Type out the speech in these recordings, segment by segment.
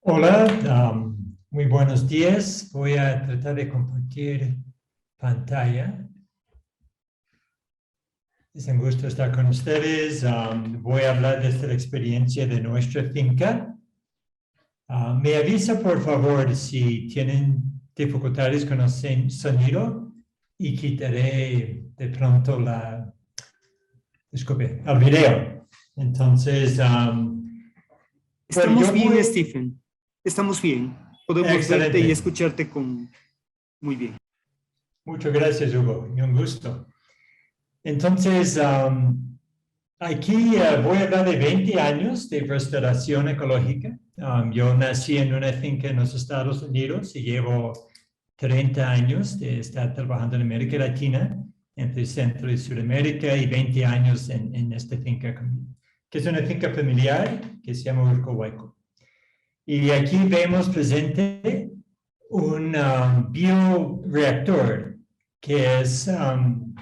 Hola, muy buenos días. Voy a tratar de compartir pantalla. Es un gusto estar con ustedes. Voy a hablar desde la experiencia de nuestra finca. Me avisa, por favor, si tienen dificultades con el sonido y quitaré de pronto el video. Entonces, bueno, Estamos bien, Stephen. Estamos bien. Podemos verte y excelente. escucharte muy bien. Muchas gracias, Hugo. Y un gusto. Entonces, aquí voy a hablar de 20 años de restauración ecológica. Yo nací en una finca en los Estados Unidos y llevo 30 años de estar trabajando en América Latina, entre Centro y Sudamérica, y 20 años en esta finca, que es una finca familiar que se llama Urcohuayco. Y aquí vemos presente un bioreactor, que es un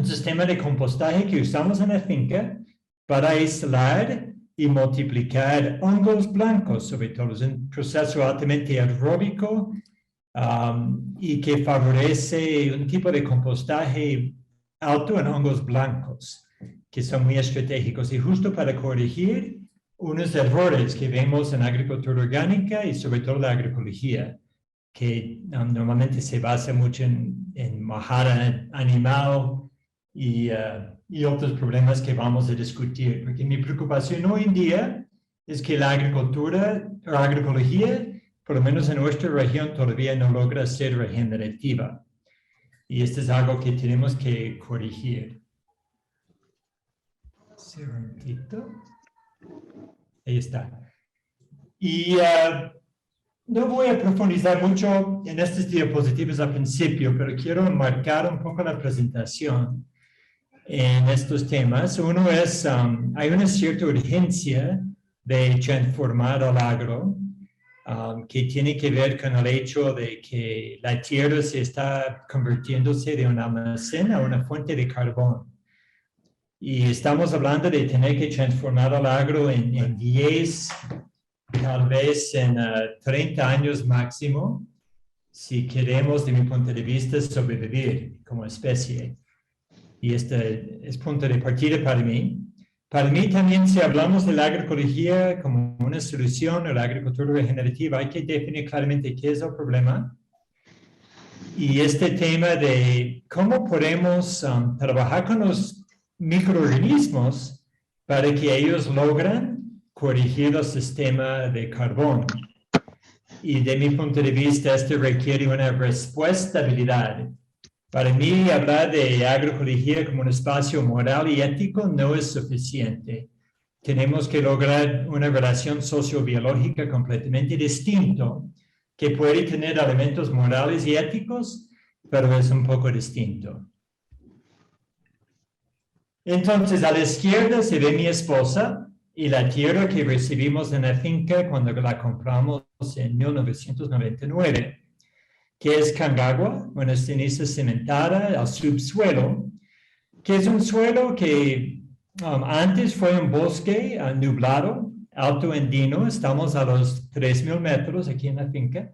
sistema de compostaje que usamos en la finca para aislar y multiplicar hongos blancos, sobre todo. Es un proceso altamente aeróbico y que favorece un tipo de compostaje alto en hongos blancos, que son muy estratégicos. Y justo para corregir unos errores que vemos en la agricultura orgánica y sobre todo la agroecología, que normalmente se basa mucho en majada animal y otros problemas que vamos a discutir. Porque mi preocupación hoy en día es que la agricultura o agroecología, por lo menos en nuestra región, todavía no logra ser regenerativa. Y esto es algo que tenemos que corregir. Un momentito. Ahí está. Y no voy a profundizar mucho en estas diapositivas al principio, pero quiero enmarcar un poco la presentación en estos temas. Uno es, hay una cierta urgencia de transformar al agro, que tiene que ver con el hecho de que la tierra se está convirtiéndose de un almacén a una fuente de carbón. Y estamos hablando de tener que transformar al agro en 10, tal vez en 30 años máximo, si queremos, de mi punto de vista, sobrevivir como especie. Y este es punto de partida para mí. Para mí también, si hablamos de la agroecología como una solución o la agricultura regenerativa, hay que definir claramente qué es el problema. Y este tema de cómo podemos trabajar con los microorganismos para que ellos logran corregir el sistema de carbono. Y de mi punto de vista, esto requiere una responsabilidad. Para mí, hablar de agroecología como un espacio moral y ético no es suficiente. Tenemos que lograr una relación sociobiológica completamente distinta, que puede tener elementos morales y éticos, pero es un poco distinto. Entonces, a la izquierda se ve mi esposa y la tierra que recibimos en la finca cuando la compramos en 1999. Que es Cangagua, una ceniza cimentada al subsuelo, que es un suelo que antes fue un bosque nublado, alto andino. Estamos a los 3,000 metros aquí en la finca,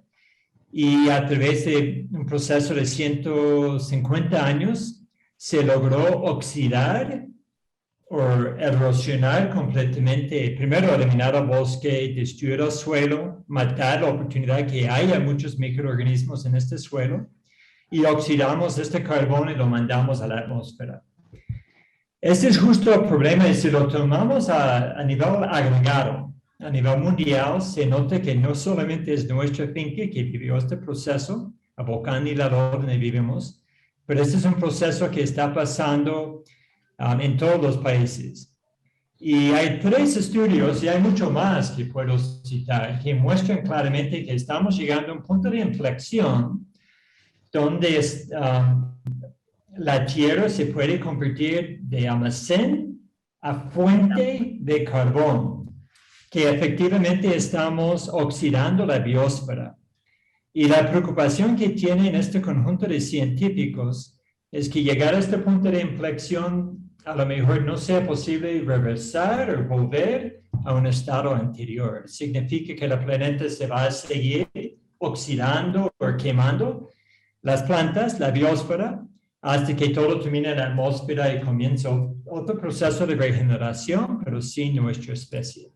y a través de un proceso de 150 años se logró oxidar o erosionar completamente, primero eliminar el bosque, destruir el suelo, matar la oportunidad que haya muchos microorganismos en este suelo, y oxidamos este carbono y lo mandamos a la atmósfera. Este es justo el problema, y si lo tomamos a nivel agregado, a nivel mundial, se nota que no solamente es nuestra finca que vivió este proceso, Abocán y la donde vivimos, pero este es un proceso que está pasando en todos los países. Y hay 3 estudios, y hay mucho más que puedo citar, que muestran claramente que estamos llegando a un punto de inflexión donde la tierra se puede convertir de almacén a fuente de carbón, que efectivamente estamos oxidando la biosfera. Y la preocupación que tienen este conjunto de científicos es que llegar a este punto de inflexión a lo mejor no sea posible reversar o volver a un estado anterior. Significa que el planeta se va a seguir oxidando o quemando las plantas, la biosfera, hasta que todo termine en la atmósfera y comienza otro proceso de regeneración, pero sin nuestra especie.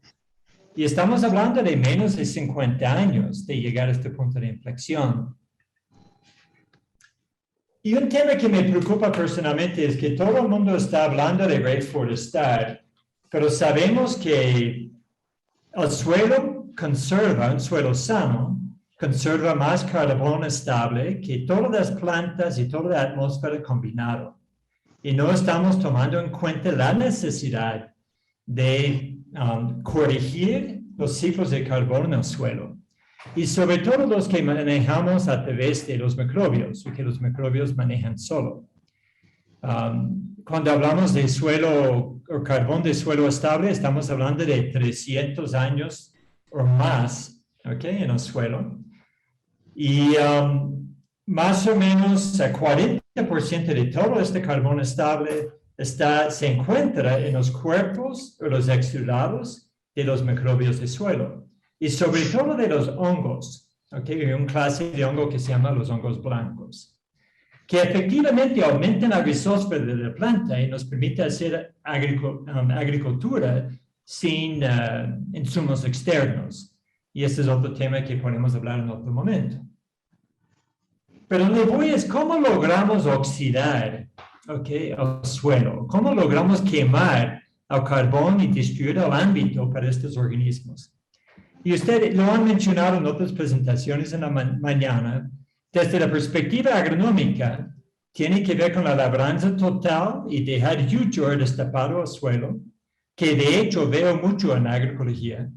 Y estamos hablando de menos de 50 años de llegar a este punto de inflexión. Y un tema que me preocupa personalmente es que todo el mundo está hablando de reforestar, pero sabemos que el suelo conserva, un suelo sano, conserva más carbono estable que todas las plantas y toda la atmósfera combinado. Y no estamos tomando en cuenta la necesidad de corregir los ciclos de carbono en el suelo. Y sobre todo los que manejamos a través de los microbios, o que los microbios manejan solo. Cuando hablamos de suelo o carbón de suelo estable, estamos hablando de 300 años o más, ¿okay? En el suelo. Y más o menos el 40% de todo este carbón estable se encuentra en los cuerpos o los exudados de los microbios de suelo. Y sobre todo de los hongos, ¿okay? Hay una clase de hongo que se llama los hongos blancos, que efectivamente aumentan la rizósfera de la planta y nos permite hacer agricultura sin insumos externos. Y este es otro tema que podemos hablar en otro momento. Pero lo que voy es cómo logramos oxidar, ¿okay? El suelo, cómo logramos quemar el carbón y destruir el ámbito para estos organismos. Y ustedes lo han mencionado en otras presentaciones en la mañana, desde la perspectiva agronómica, tiene que ver con la labranza total y dejar yuyo destapado al suelo, que de hecho veo mucho en la agroecología.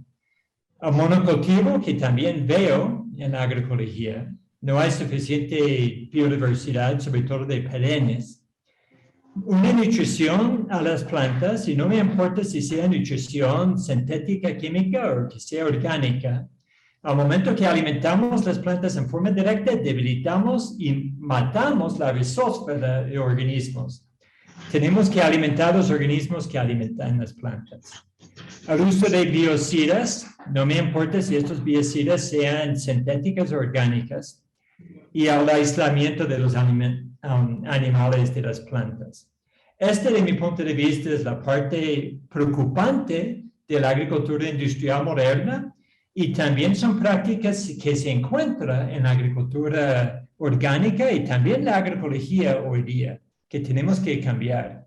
El monocultivo, que también veo en la agroecología, no hay suficiente biodiversidad, sobre todo de perennes. Una nutrición a las plantas, y no me importa si sea nutrición sintética, química o que sea orgánica. Al momento que alimentamos las plantas en forma directa, debilitamos y matamos la rizósfera de organismos. Tenemos que alimentar los organismos que alimentan las plantas. El uso de biocidas, no me importa si estos biocidas sean sintéticas o orgánicas, y el aislamiento de los animales de las plantas. De mi punto de vista, es la parte preocupante de la agricultura industrial moderna y también son prácticas que se encuentran en la agricultura orgánica y también la agroecología hoy día, que tenemos que cambiar.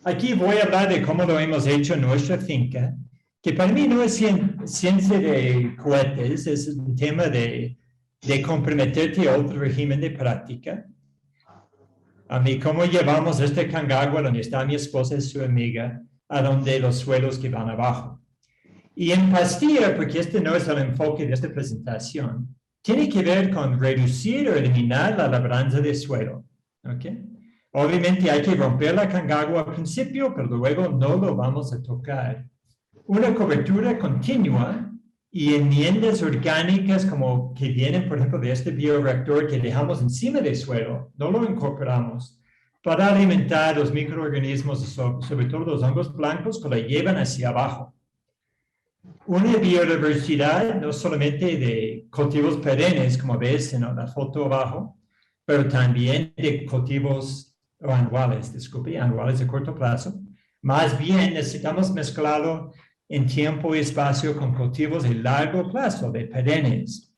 Aquí voy a hablar de cómo lo hemos hecho en nuestra finca, que para mí no es ciencia de cohetes, es un tema de comprometerte a otro régimen de práctica. A mí, cómo llevamos este Concagua, donde está mi esposa y su amiga, a donde los suelos que van abajo. Y en Pastilla, porque este no es el enfoque de esta presentación, tiene que ver con reducir o eliminar la labranza de suelo. ¿Okay? Obviamente hay que romper la Concagua al principio, pero luego no lo vamos a tocar. Una cobertura continua y enmiendas orgánicas como que vienen, por ejemplo, de este bioreactor que dejamos encima del suelo, no lo incorporamos, para alimentar los microorganismos, sobre todo los hongos blancos, que lo llevan hacia abajo. Una biodiversidad no solamente de cultivos perennes, como ves en la foto abajo, pero también de cultivos anuales de corto plazo. Más bien necesitamos mezclarlo en tiempo y espacio con cultivos de largo plazo, de perennes.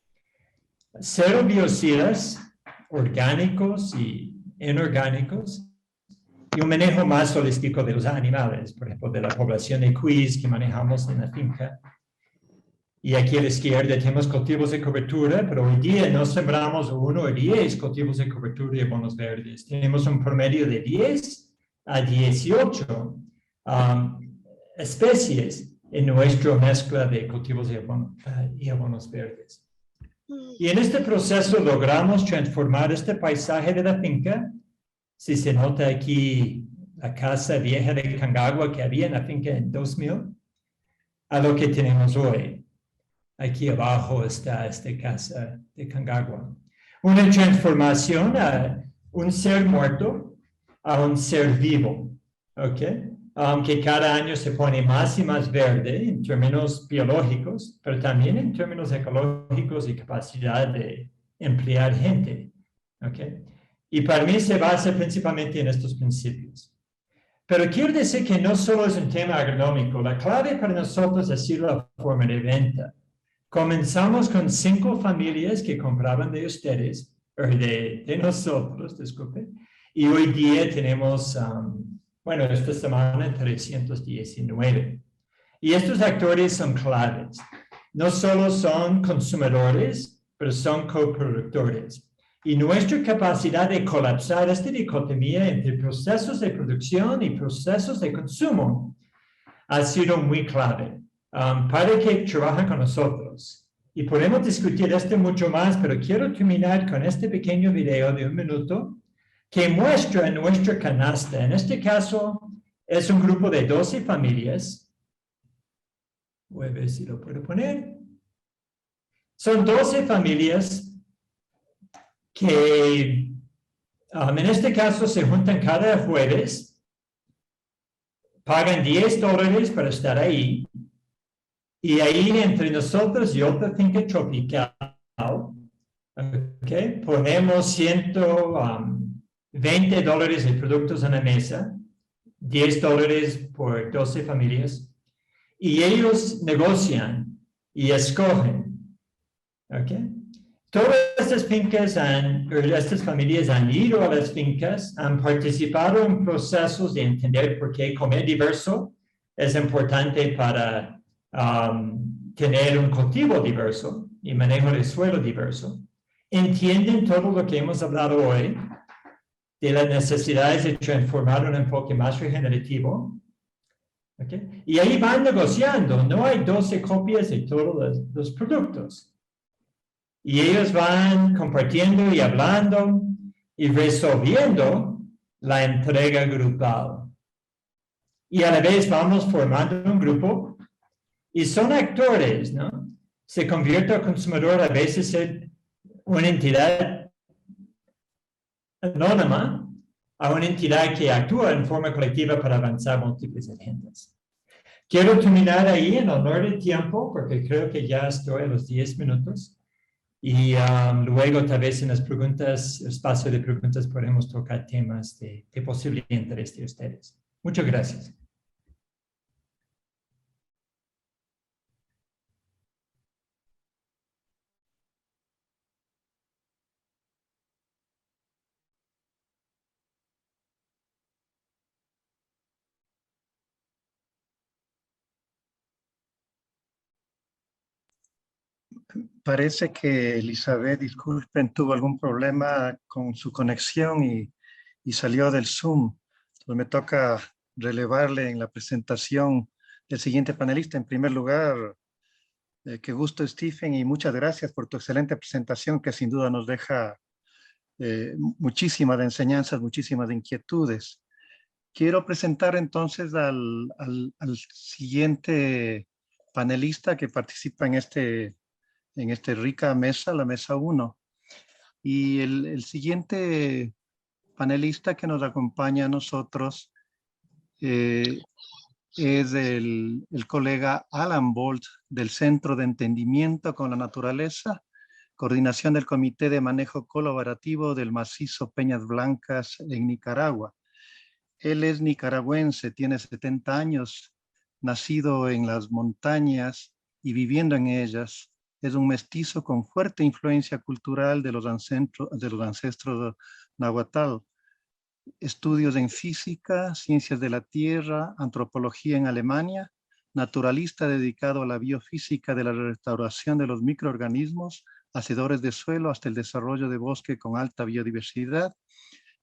Cero biocidas orgánicos y inorgánicos y un manejo más holístico de los animales, por ejemplo, de la población de cuis que manejamos en la finca. Y aquí a la izquierda tenemos cultivos de cobertura, pero hoy día no sembramos 1 o 10 cultivos de cobertura y abonos verdes. Tenemos un promedio de 10 a 18 especies en nuestra mezcla de cultivos y abonos verdes. Y en este proceso logramos transformar este paisaje de la finca. Si se nota aquí la casa vieja de Concagua que había en la finca en 2000, a lo que tenemos hoy. Aquí abajo está esta casa de Concagua. Una transformación a un ser muerto a un ser vivo. ¿Ok? que cada año se pone más y más verde en términos biológicos, pero también en términos ecológicos y capacidad de emplear gente. ¿Okay? Y para mí se basa principalmente en estos principios. Pero quiero decir que no solo es un tema agronómico. La clave para nosotros ha sido la forma de venta. Comenzamos con 5 familias que compraban de ustedes, o de nosotros, disculpe, y hoy día tenemos, bueno, esta semana 319. Y estos actores son claves. No solo son consumidores, pero son coproductores. Y nuestra capacidad de colapsar esta dicotomía entre procesos de producción y procesos de consumo ha sido muy clave para que trabajen con nosotros. Y podemos discutir esto mucho más, pero quiero terminar con este pequeño video de 1 minuto que muestra nuestra canasta. En este caso, es un grupo de 12 familias. Voy a ver si lo puedo poner. Son 12 familias que en este caso se juntan cada jueves, pagan $10 para estar ahí, y ahí entre nosotros y otra finca tropical, okay, ponemos $120 de productos en la mesa, $10 por 12 familias, y ellos negocian y escogen. ¿Okay? Todas estas estas familias han ido a las fincas, han participado en procesos de entender por qué comer diverso es importante para tener un cultivo diverso y manejo de suelo diverso. Entienden todo lo que hemos hablado hoy de las necesidades de transformar un enfoque más regenerativo. ¿Okay? Y ahí van negociando. No hay 12 copias de todos los productos. Y ellos van compartiendo y hablando y resolviendo la entrega grupal. Y a la vez vamos formando un grupo y son actores, ¿no? Se convierte el consumidor a veces en una entidad anónima a una entidad que actúa en forma colectiva para avanzar múltiples agendas. Quiero terminar ahí en honor del tiempo porque creo que ya estoy a los 10 minutos. Y luego tal vez en las preguntas, espacio de preguntas, podemos tocar temas de posible interés de ustedes. Muchas gracias. Parece que Elizabeth, disculpen, tuvo algún problema con su conexión y salió del Zoom. Entonces me toca relevarle en la presentación del siguiente panelista. En primer lugar, qué gusto, Stephen, y muchas gracias por tu excelente presentación que sin duda nos deja muchísimas de enseñanzas, muchísimas de inquietudes. Quiero presentar entonces al siguiente panelista que participa en esta rica mesa, la mesa 1. Y el siguiente panelista que nos acompaña a nosotros es el colega Alan Bolt del Centro de Entendimiento con la Naturaleza, coordinación del Comité de Manejo Colaborativo del Macizo Peñas Blancas en Nicaragua. Él es nicaragüense, tiene 70 años, nacido en las montañas y viviendo en ellas. Es un mestizo con fuerte influencia cultural de los ancestros nahuatl. Estudios en física, ciencias de la tierra, antropología en Alemania, naturalista dedicado a la biofísica de la restauración de los microorganismos, hacedores de suelo hasta el desarrollo de bosque con alta biodiversidad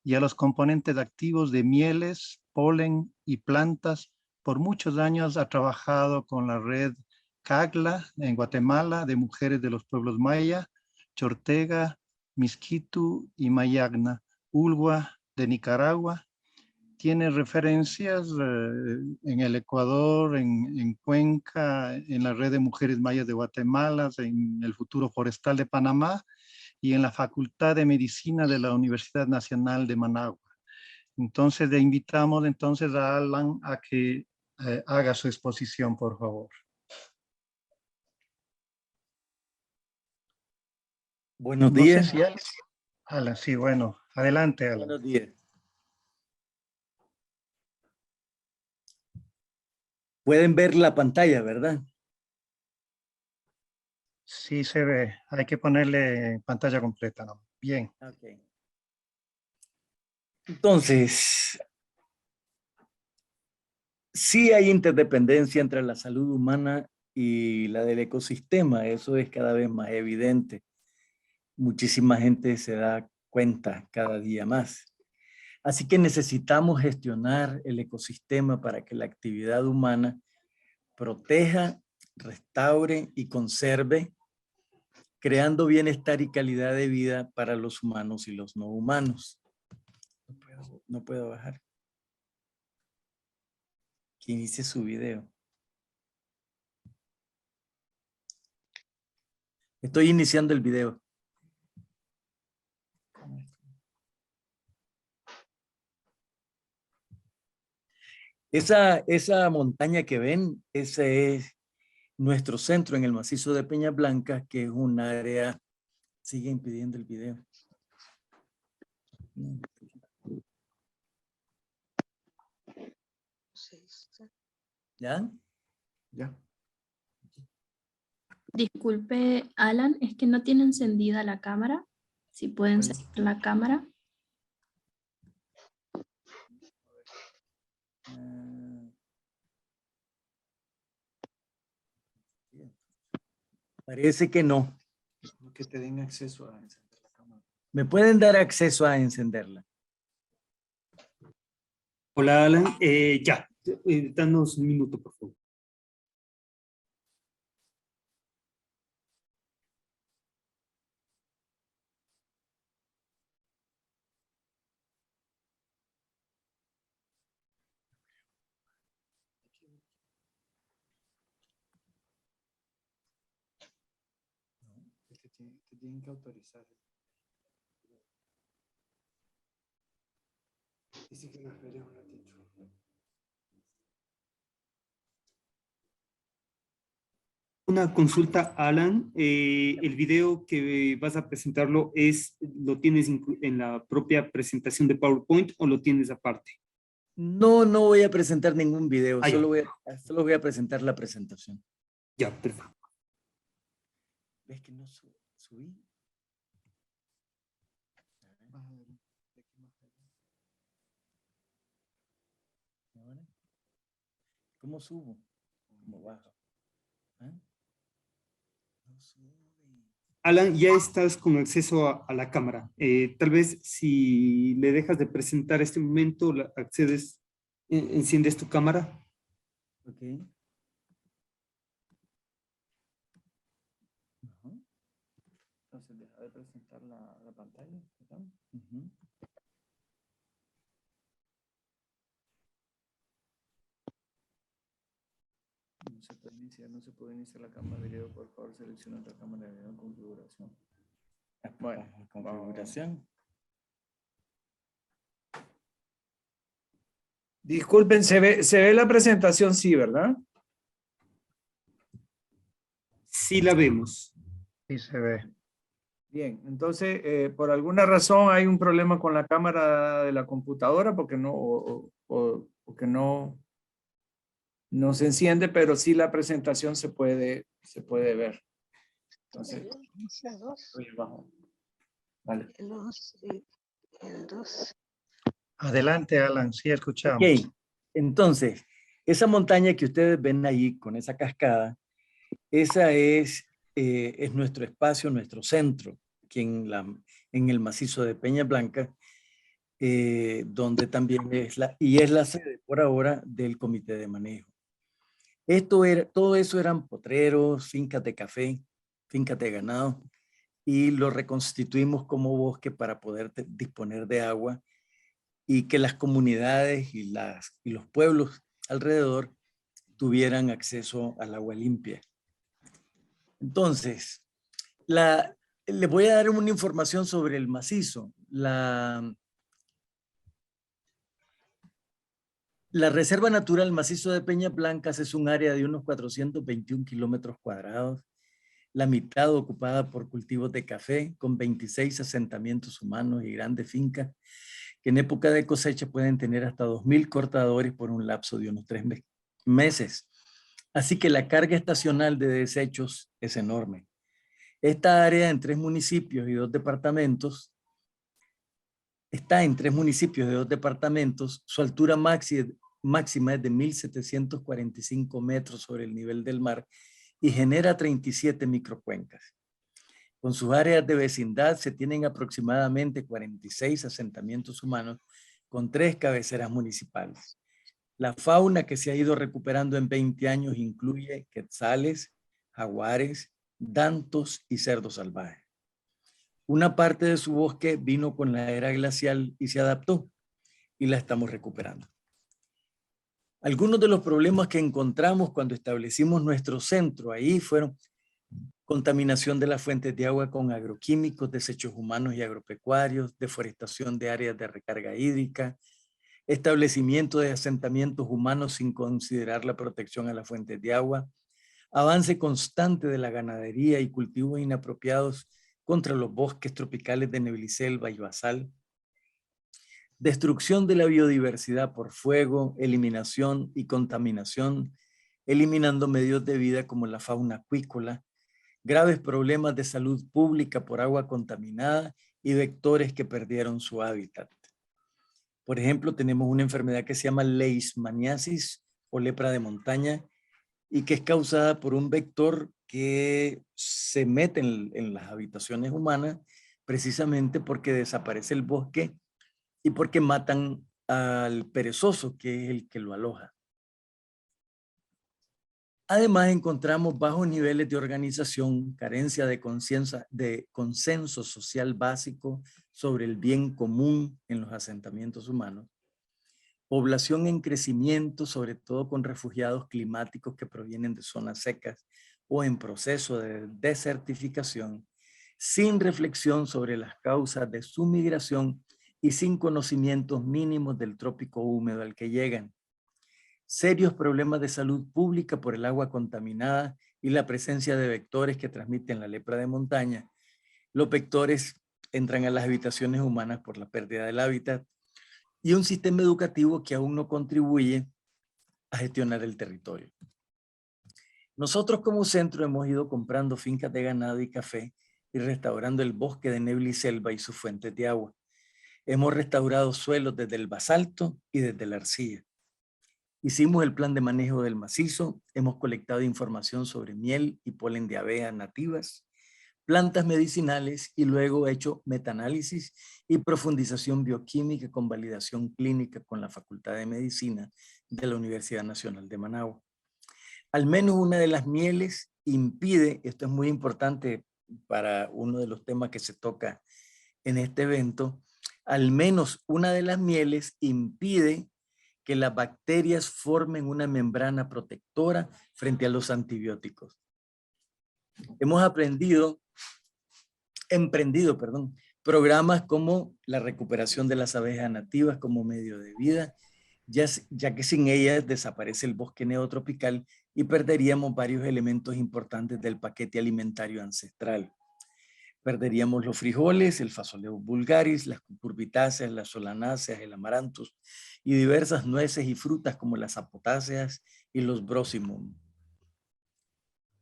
y a los componentes activos de mieles, polen y plantas. Por muchos años ha trabajado con la red CAGLA en Guatemala de mujeres de los pueblos maya, Chortega, Misquitu y Mayagna, Ulgua de Nicaragua. Tiene referencias en el Ecuador, en Cuenca, en la red de mujeres mayas de Guatemala, en el Futuro Forestal de Panamá y en la Facultad de Medicina de la Universidad Nacional de Managua. Entonces le invitamos entonces a Alan a que haga su exposición, por favor. Buenos No sé días. si hay... Alan, sí, bueno. Adelante, Alan. Buenos días. Pueden ver la pantalla, ¿verdad? Sí se ve. Hay que ponerle pantalla completa, ¿no? Bien. Okay. Entonces, sí hay interdependencia entre la salud humana y la del ecosistema. Eso es cada vez más evidente. Muchísima gente se da cuenta cada día más. Así que necesitamos gestionar el ecosistema para que la actividad humana proteja, restaure y conserve, creando bienestar y calidad de vida para los humanos y los no humanos. No puedo bajar. Que inicie su video. Estoy iniciando el video. Esa montaña que ven, ese es nuestro centro en el macizo de Peña Blanca, que es un área... Sigue impidiendo el video. ¿Ya? Ya. Disculpe, Alan, es que no tiene encendida la cámara. Si pueden encender la cámara. Parece que no. Que te den acceso a encender la cámara. ¿Me pueden dar acceso a encenderla? Hola, Alan. Ya. Danos un minuto, por favor. Te tienen que autorizar. Dice que me espere un ratito. Una consulta, Alan. El video que vas a presentarlo ¿lo tienes en la propia presentación de PowerPoint o lo tienes aparte? No, no voy a presentar ningún video. Ah, ya. Solo voy a presentar la presentación. Ya, perfecto. ¿Ves que no subí? ¿Cómo subo? ¿Cómo bajo? ¿Ah? No sube. Alan, ya estás con acceso a la cámara. Tal vez si le dejas de presentar este momento, accedes, enciendes tu cámara. Ok. Entonces deja de presentar la pantalla. No se puede iniciar la cámara de video. Por favor, selecciona otra cámara de video en configuración. Bueno, configuración. Disculpen, se ve la presentación, sí, ¿verdad? Sí la vemos. Sí se ve. Bien, entonces, por alguna razón hay un problema con la cámara de la computadora porque porque no se enciende, pero sí la presentación se puede ver. Entonces, vale. Adelante, Alan. Sí, escuchamos. Ok, entonces, esa montaña que ustedes ven ahí con esa cascada, esa es nuestro espacio, nuestro centro, aquí en el macizo de Peña Blanca, donde también es la sede por ahora del comité de manejo. Todo eso eran potreros, fincas de café, fincas de ganado, y lo reconstituimos como bosque para poder disponer de agua y que las comunidades y los pueblos alrededor tuvieran acceso al agua limpia. Entonces, les voy a dar una información sobre el macizo. La Reserva Natural Macizo de Peñas Blancas es un área de unos 421 kilómetros cuadrados, la mitad ocupada por cultivos de café, con 26 asentamientos humanos y grandes fincas, que en época de cosecha pueden tener hasta 2.000 cortadores por un lapso de unos 3 meses. Así que la carga estacional de desechos es enorme. Esta área en 3 municipios y 2 departamentos, está en 3 municipios de 2 departamentos, su altura máxima es de 1.745 metros sobre el nivel del mar y genera 37 microcuencas. Con sus áreas de vecindad se tienen aproximadamente 46 asentamientos humanos con 3 cabeceras municipales. La fauna que se ha ido recuperando en 20 años incluye quetzales, jaguares, dantos y cerdos salvajes. Una parte de su bosque vino con la era glacial y se adaptó y la estamos recuperando. Algunos de los problemas que encontramos cuando establecimos nuestro centro ahí fueron contaminación de las fuentes de agua con agroquímicos, desechos humanos y agropecuarios, deforestación de áreas de recarga hídrica, establecimiento de asentamientos humanos sin considerar la protección a las fuentes de agua, avance constante de la ganadería y cultivos inapropiados contra los bosques tropicales de nebliselva y basal, destrucción de la biodiversidad por fuego, eliminación y contaminación, eliminando medios de vida como la fauna acuícola, graves problemas de salud pública por agua contaminada y vectores que perdieron su hábitat. Por ejemplo, tenemos una enfermedad que se llama leishmaniasis o lepra de montaña y que es causada por un vector que se mete en las habitaciones humanas precisamente porque desaparece el bosque y porque matan al perezoso, que es el que lo aloja. Además, encontramos bajos niveles de organización, carencia de consenso social básico sobre el bien común en los asentamientos humanos, población en crecimiento, sobre todo con refugiados climáticos que provienen de zonas secas o en proceso de desertificación, sin reflexión sobre las causas de su migración y sin conocimientos mínimos del trópico húmedo al que llegan. Serios problemas de salud pública por el agua contaminada y la presencia de vectores que transmiten la lepra de montaña. Los vectores entran a las habitaciones humanas por la pérdida del hábitat y un sistema educativo que aún no contribuye a gestionar el territorio. Nosotros como centro hemos ido comprando fincas de ganado y café y restaurando el bosque de nebliselva y sus fuentes de agua. Hemos restaurado suelos desde el basalto y desde la arcilla. Hicimos el plan de manejo del macizo, hemos colectado información sobre miel y polen de abejas nativas, plantas medicinales y luego hecho metaanálisis y profundización bioquímica con validación clínica con la Facultad de Medicina de la Universidad Nacional de Managua. Al menos una de las mieles impide, esto es muy importante para uno de los temas que se toca en este evento, al menos una de las mieles impide que las bacterias formen una membrana protectora frente a los antibióticos. Hemos emprendido, programas como la recuperación de las abejas nativas como medio de vida, ya que sin ellas desaparece el bosque neotropical y perderíamos varios elementos importantes del paquete alimentario ancestral. Perderíamos los frijoles, el Phaseolus vulgaris, las cucurbitáceas, las solanáceas, el amaranthus y diversas nueces y frutas como las apotáceas y los brosimum.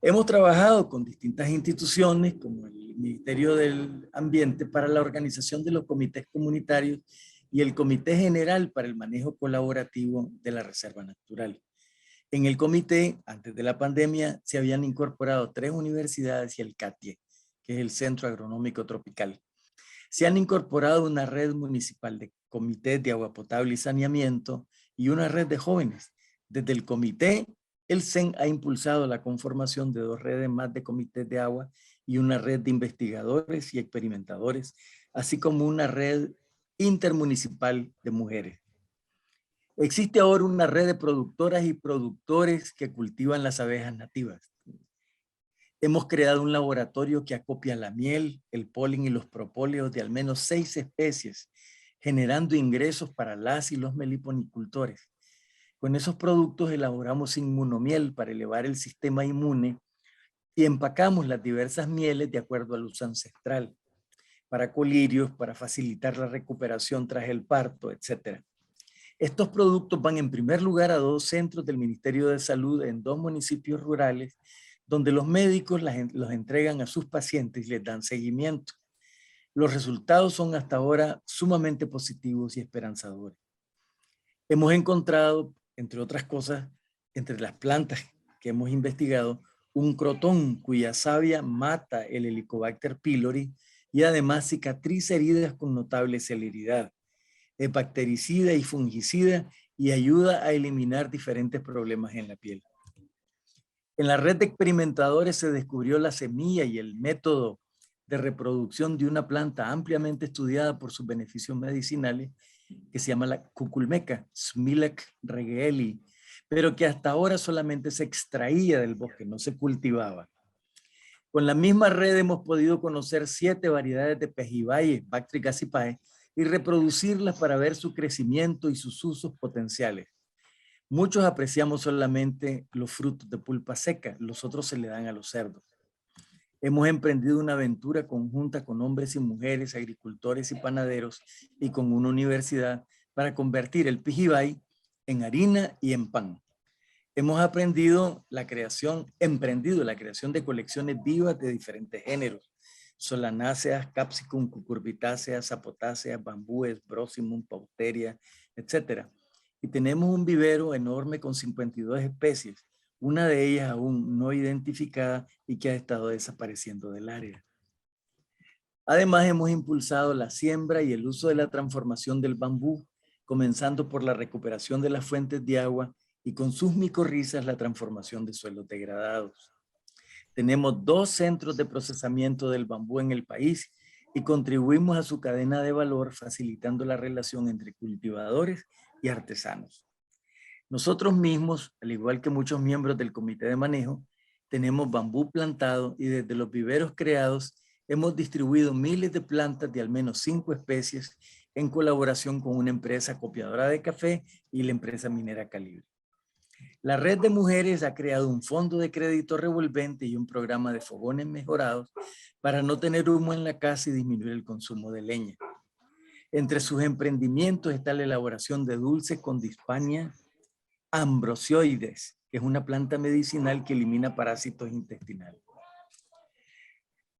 Hemos trabajado con distintas instituciones como el Ministerio del Ambiente para la organización de los comités comunitarios y el Comité General para el Manejo Colaborativo de la Reserva Natural. En el comité, antes de la pandemia, se habían incorporado 3 universidades y el CATIE, que es el Centro Agronómico Tropical. Se han incorporado una red municipal de comités de agua potable y saneamiento y una red de jóvenes. Desde el comité, el CEN ha impulsado la conformación de 2 redes más de comités de agua y una red de investigadores y experimentadores, así como una red intermunicipal de mujeres. Existe ahora una red de productoras y productores que cultivan las abejas nativas. Hemos creado un laboratorio que acopia la miel, el polen y los propóleos de al menos 6 especies, generando ingresos para las y los meliponicultores. Con esos productos elaboramos inmunomiel para elevar el sistema inmune y empacamos las diversas mieles de acuerdo al uso ancestral, para colirios, para facilitar la recuperación tras el parto, etc. Estos productos van en primer lugar a 2 centros del Ministerio de Salud en 2 municipios rurales, donde los médicos los entregan a sus pacientes y les dan seguimiento. Los resultados son hasta ahora sumamente positivos y esperanzadores. Hemos encontrado, entre otras cosas, entre las plantas que hemos investigado, un crotón cuya savia mata el Helicobacter pylori y además cicatriza heridas con notable celeridad. Es bactericida y fungicida y ayuda a eliminar diferentes problemas en la piel. En la red de experimentadores se descubrió la semilla y el método de reproducción de una planta ampliamente estudiada por sus beneficios medicinales que se llama la cuculmeca, Smilax regeeli, pero que hasta ahora solamente se extraía del bosque, no se cultivaba. Con la misma red hemos podido conocer 7 variedades de pejibaye, Bactris gassipae, y reproducirlas para ver su crecimiento y sus usos potenciales. Muchos apreciamos solamente los frutos de pulpa seca, los otros se le dan a los cerdos. Hemos emprendido una aventura conjunta con hombres y mujeres, agricultores y panaderos y con una universidad para convertir el pijibay en harina y en pan. Hemos emprendido la creación de colecciones vivas de diferentes géneros: solanáceas, capsicum, cucurbitáceas, sapotáceas, bambúes, brosimum, pauteria, etc. Y tenemos un vivero enorme con 52 especies, una de ellas aún no identificada y que ha estado desapareciendo del área. Además, hemos impulsado la siembra y el uso de la transformación del bambú, comenzando por la recuperación de las fuentes de agua y con sus micorrizas la transformación de suelos degradados. Tenemos 2 centros de procesamiento del bambú en el país y contribuimos a su cadena de valor facilitando la relación entre cultivadores y artesanos. Nosotros mismos, al igual que muchos miembros del comité de manejo, tenemos bambú plantado y desde los viveros creados hemos distribuido miles de plantas de al menos 5 especies en colaboración con una empresa copiadora de café y la empresa minera Calibre. La red de mujeres ha creado un fondo de crédito revolvente y un programa de fogones mejorados para no tener humo en la casa y disminuir el consumo de leña. Entre sus emprendimientos está la elaboración de dulces con Dispania ambrosioides, que es una planta medicinal que elimina parásitos intestinales.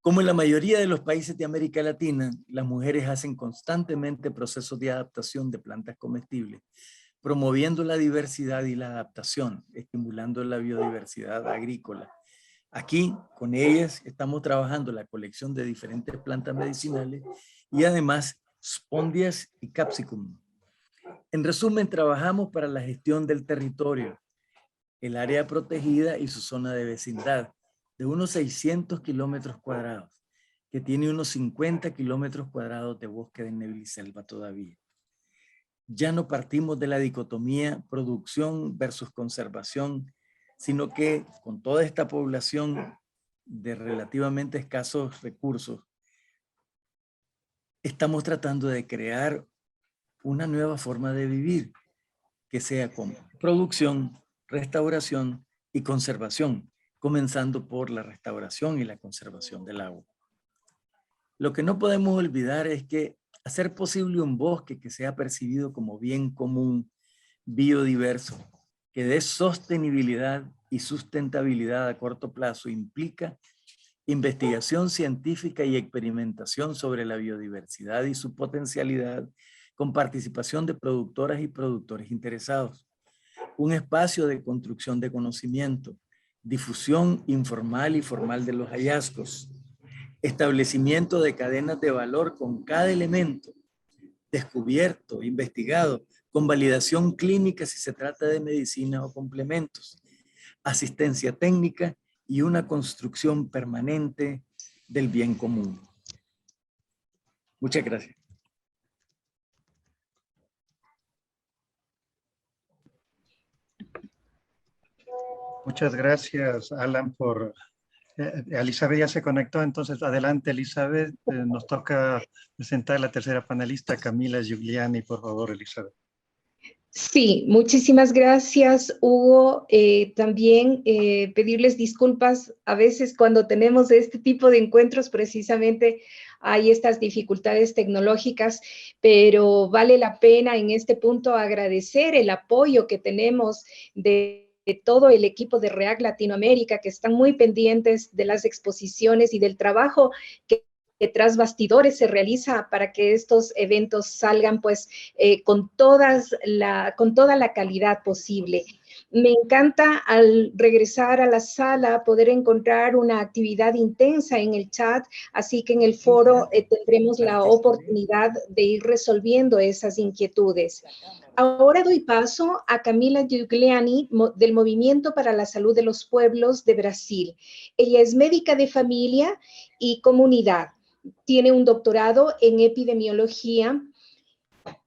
Como en la mayoría de los países de América Latina, las mujeres hacen constantemente procesos de adaptación de plantas comestibles, promoviendo la diversidad y la adaptación, estimulando la biodiversidad agrícola. Aquí, con ellas, estamos trabajando la colección de diferentes plantas medicinales y además spondias y capsicum. En resumen, trabajamos para la gestión del territorio, el área protegida y su zona de vecindad, de unos 600 kilómetros cuadrados, que tiene unos 50 kilómetros cuadrados de bosque de nebliselva todavía. Ya no partimos de la dicotomía producción versus conservación, sino que con toda esta población de relativamente escasos recursos, estamos tratando de crear una nueva forma de vivir que sea con producción, restauración y conservación, comenzando por la restauración y la conservación del agua. Lo que no podemos olvidar es que hacer posible un bosque que sea percibido como bien común, biodiverso, que dé sostenibilidad y sustentabilidad a corto plazo implica investigación científica y experimentación sobre la biodiversidad y su potencialidad con participación de productoras y productores interesados. Un espacio de construcción de conocimiento, difusión informal y formal de los hallazgos, establecimiento de cadenas de valor con cada elemento descubierto, investigado, con validación clínica si se trata de medicina o complementos, asistencia técnica y una construcción permanente del bien común. Muchas gracias. Muchas gracias, Alan, por... Elizabeth ya se conectó, entonces adelante, Elizabeth. Nos toca presentar la tercera panelista, Camila Giuliani. Por favor, Elizabeth. Sí, muchísimas gracias, Hugo. También pedirles disculpas. A veces cuando tenemos este tipo de encuentros, precisamente hay estas dificultades tecnológicas, pero vale la pena en este punto agradecer el apoyo que tenemos de todo el equipo de REAC Latinoamérica, que están muy pendientes de las exposiciones y del trabajo que tras bastidores se realiza para que estos eventos salgan pues con toda la calidad posible. Me encanta al regresar a la sala poder encontrar una actividad intensa en el chat, así que en el foro tendremos la oportunidad de ir resolviendo esas inquietudes. Ahora doy paso a Camila Giugliani del Movimiento para la Salud de los Pueblos de Brasil. Ella es médica de familia y comunidad. Tiene un doctorado en epidemiología,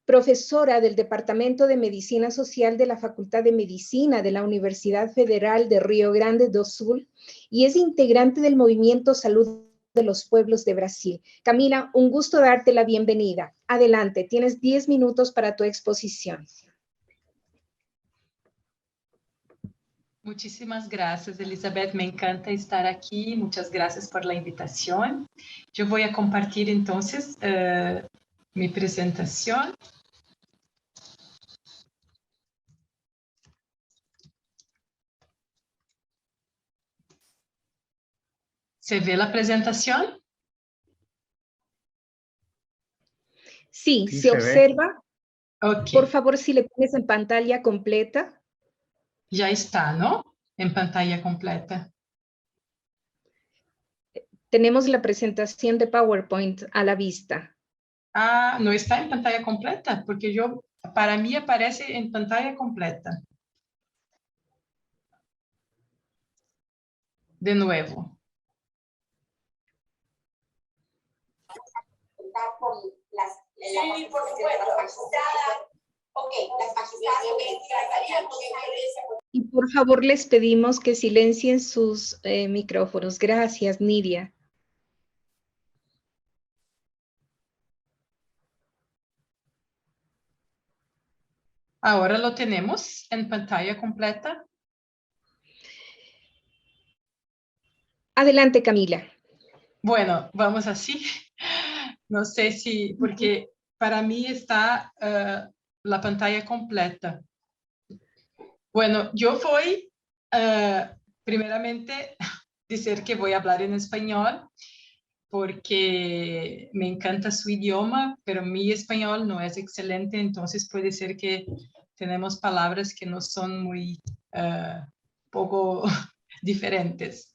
profesora del Departamento de Medicina Social de la Facultad de Medicina de la Universidad Federal de Río Grande do Sul y es integrante del Movimiento Salud de los Pueblos de Brasil. Camila, un gusto darte la bienvenida. Adelante, tienes 10 minutos para tu exposición. Muchísimas gracias, Elizabeth. Me encanta estar aquí. Muchas gracias por la invitación. Yo voy a compartir entonces mi presentación. ¿Se ve la presentación? Sí, Sí, se observa. Ok. Por favor, si le pones en pantalla completa. Ya está, ¿no? En pantalla completa. Tenemos la presentación de PowerPoint a la vista. Ah, no está en pantalla completa, porque para mí aparece en pantalla completa. De nuevo. Sí, por supuesto. Y por favor les pedimos que silencien sus micrófonos. Gracias, Nidia. Ahora lo tenemos en pantalla completa. Adelante, Camila. Bueno, vamos así. No sé si, porque para mí está la pantalla completa. Bueno, yo voy primeramente decir que voy a hablar en español porque me encanta su idioma, pero mi español no es excelente, entonces puede ser que tenemos palabras que no son muy poco diferentes.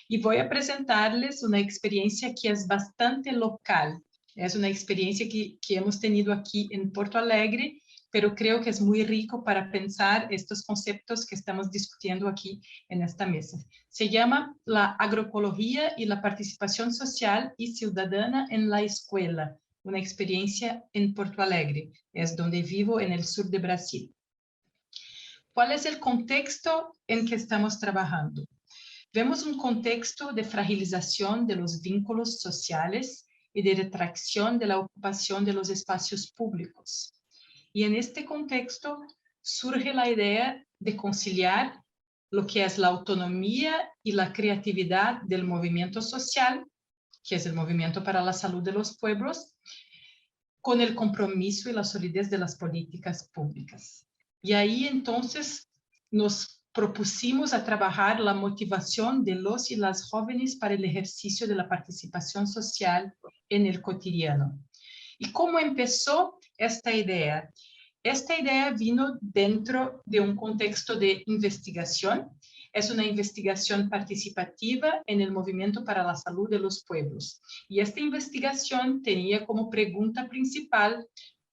Y voy a presentarles una experiencia que es bastante local. Es una experiencia que hemos tenido aquí en Porto Alegre, pero creo que es muy rico para pensar estos conceptos que estamos discutiendo aquí en esta mesa. Se llama la agroecología y la participación social y ciudadana en la escuela, una experiencia en Porto Alegre, es donde vivo en el sur de Brasil. ¿Cuál es el contexto en que estamos trabajando? Vemos un contexto de fragilización de los vínculos sociales y de retracción de la ocupación de los espacios públicos. Y en este contexto surge la idea de conciliar lo que es la autonomía y la creatividad del movimiento social, que es el movimiento para la salud de los pueblos, con el compromiso y la solidez de las políticas públicas. Y ahí entonces nos propusimos a trabajar la motivación de los y las jóvenes para el ejercicio de la participación social en el cotidiano. ¿Y cómo empezó esta idea? Esta idea vino dentro de un contexto de investigación. Es una investigación participativa en el movimiento para la salud de los pueblos. Y esta investigación tenía como pregunta principal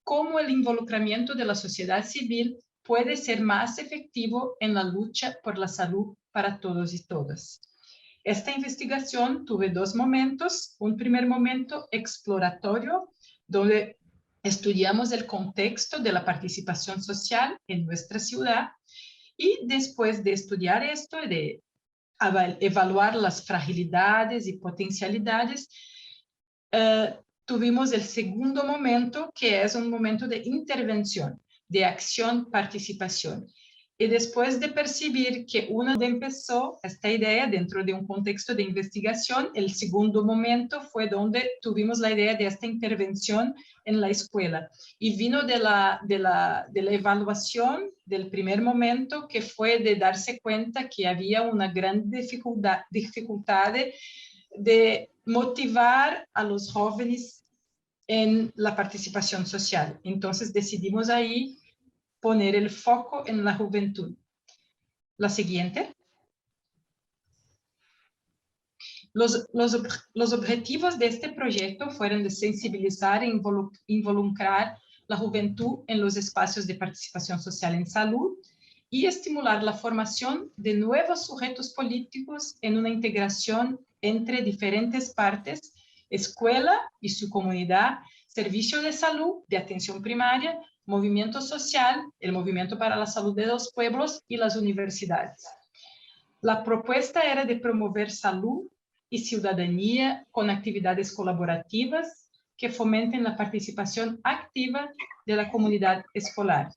cómo el involucramiento de la sociedad civil puede ser más efectivo en la lucha por la salud para todos y todas. Esta investigación tuve dos momentos. Un primer momento exploratorio, donde estudiamos el contexto de la participación social en nuestra ciudad, y después de estudiar esto, de evaluar las fragilidades y potencialidades, tuvimos el segundo momento, que es un momento de intervención, de acción, participación. Y después de percibir que uno empezó esta idea dentro de un contexto de investigación, el segundo momento fue donde tuvimos la idea de esta intervención en la escuela. Y vino de la evaluación del primer momento, que fue de darse cuenta que había una gran dificultad de motivar a los jóvenes en la participación social. Entonces decidimos ahí poner el foco en la juventud. La siguiente. Los objetivos de este proyecto fueron de sensibilizar e involucrar la juventud en los espacios de participación social en salud y estimular la formación de nuevos sujetos políticos en una integración entre diferentes partes, escuela y su comunidad, servicio de salud, de atención primaria, movimiento social, el movimiento para la salud de los pueblos y las universidades. La propuesta era de promover salud y ciudadanía con actividades colaborativas que fomenten la participación activa de la comunidad escolar.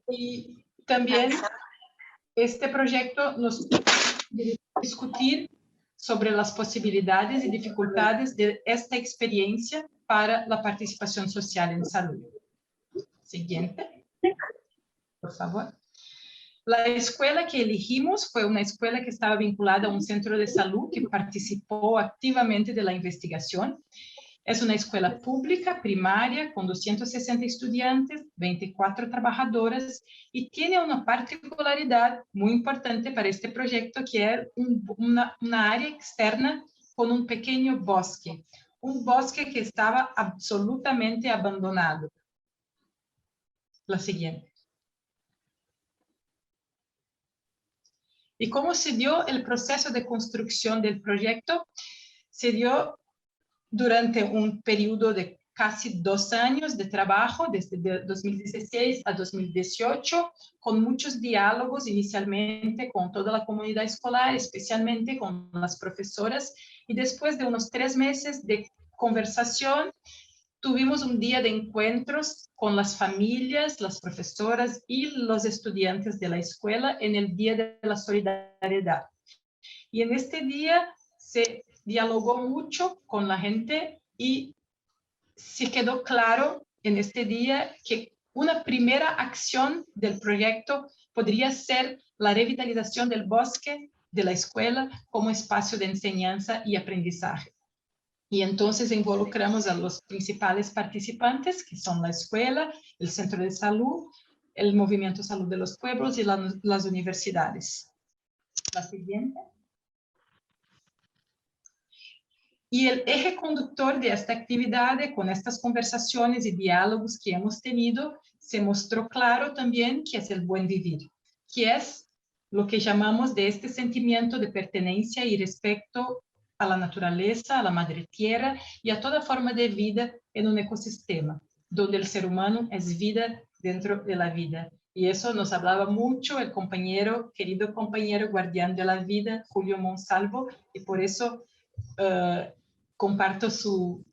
Y también este proyecto nos discutir sobre las posibilidades y dificultades de esta experiencia para la participación social en salud. Siguiente, por favor. La escuela que elegimos fue una escuela que estaba vinculada a un centro de salud que participó activamente de la investigación. Es una escuela pública primaria con 260 estudiantes, 24 trabajadoras y tiene una particularidad muy importante para este proyecto, que es una área externa con un pequeño bosque. Un bosque que estaba absolutamente abandonado. La siguiente. ¿Y cómo se dio el proceso de construcción del proyecto? Se dio durante un periodo de casi 2 años de trabajo, desde 2016 a 2018, con muchos diálogos inicialmente con toda la comunidad escolar, especialmente con las profesoras, y después de unos 3 meses de conversación, tuvimos un día de encuentros con las familias, las profesoras y los estudiantes de la escuela en el Día de la Solidaridad. Y en este día se dialogó mucho con la gente y se quedó claro en este día que una primera acción del proyecto podría ser la revitalización del bosque de la escuela como espacio de enseñanza y aprendizaje. Y entonces involucramos a los principales participantes, que son la escuela, el centro de salud, el movimiento Salud de los Pueblos y las universidades. La siguiente. Y el eje conductor de esta actividad, con estas conversaciones y diálogos que hemos tenido, se mostró claro también que es el buen vivir, que es lo que llamamos de este sentimiento de pertenencia y respeto a la naturaleza, a la madre tierra y a toda forma de vida en un ecosistema, donde el ser humano es vida dentro de la vida. Y eso nos hablaba mucho el querido compañero guardián de la vida, Julio Monsalvo, y por eso comparto su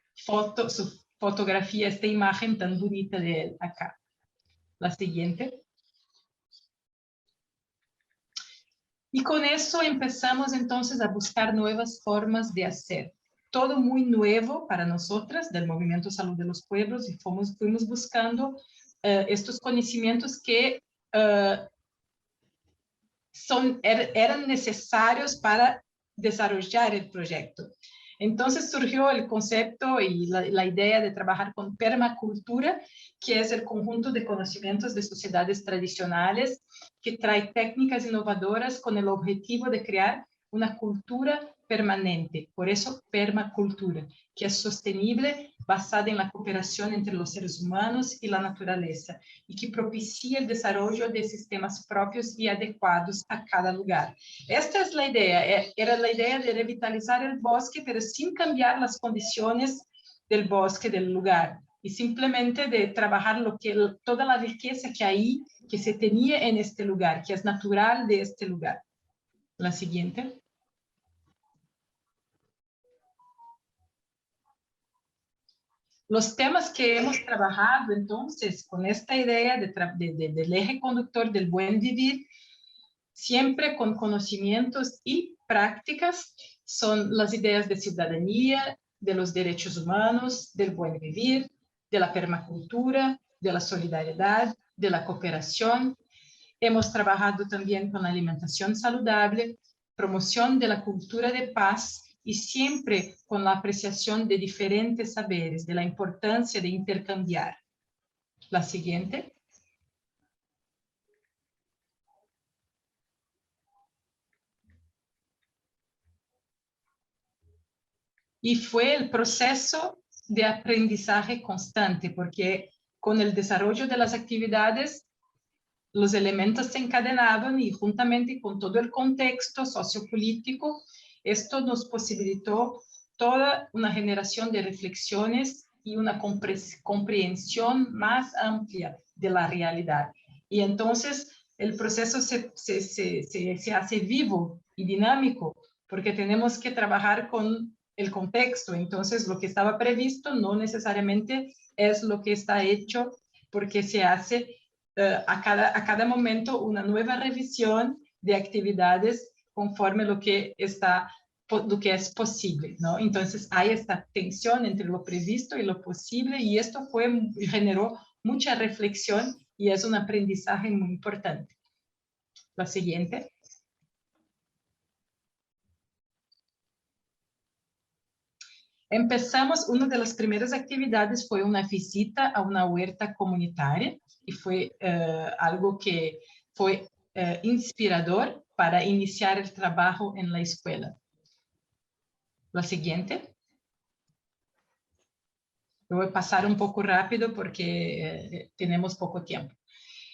fotografía, esta imagen tan bonita de él acá. La siguiente. Y con eso empezamos entonces a buscar nuevas formas de hacer. Todo muy nuevo para nosotras del Movimiento Salud de los Pueblos, y fuimos buscando estos conocimientos que eran necesarios para desarrollar el proyecto. Entonces surgió el concepto y la idea de trabajar con permacultura, que es el conjunto de conocimientos de sociedades tradicionales que trae técnicas innovadoras con el objetivo de crear una cultura permanente. Por eso, permacultura, que es sostenible, basada en la cooperación entre los seres humanos y la naturaleza, y que propicia el desarrollo de sistemas propios y adecuados a cada lugar. Esta es la idea, era la idea de revitalizar el bosque, pero sin cambiar las condiciones del bosque, del lugar, y simplemente de trabajar toda la riqueza que se tenía en este lugar, que es natural de este lugar. La siguiente. Los temas que hemos trabajado entonces con esta idea del eje conductor del buen vivir, siempre con conocimientos y prácticas, son las ideas de ciudadanía, de los derechos humanos, del buen vivir, de la permacultura, de la solidaridad, de la cooperación. Hemos trabajado también con la alimentación saludable, promoción de la cultura de paz y siempre con la apreciación de diferentes saberes, de la importancia de intercambiar. La siguiente. Y fue el proceso de aprendizaje constante, porque con el desarrollo de las actividades, los elementos se encadenaban y juntamente con todo el contexto sociopolítico, esto nos posibilitó toda una generación de reflexiones y una comprensión más amplia de la realidad. Y entonces el proceso se hace vivo y dinámico, porque tenemos que trabajar con el contexto. Entonces lo que estaba previsto no necesariamente es lo que está hecho, porque se hace a cada momento una nueva revisión de actividades conforme lo que es posible, ¿no? Entonces hay esta tensión entre lo previsto y lo posible, y esto generó mucha reflexión y es un aprendizaje muy importante. La siguiente. Empezamos, una de las primeras actividades fue una visita a una huerta comunitaria, y fue algo que fue inspirador para iniciar el trabajo en la escuela. La siguiente. Lo voy a pasar un poco rápido porque tenemos poco tiempo.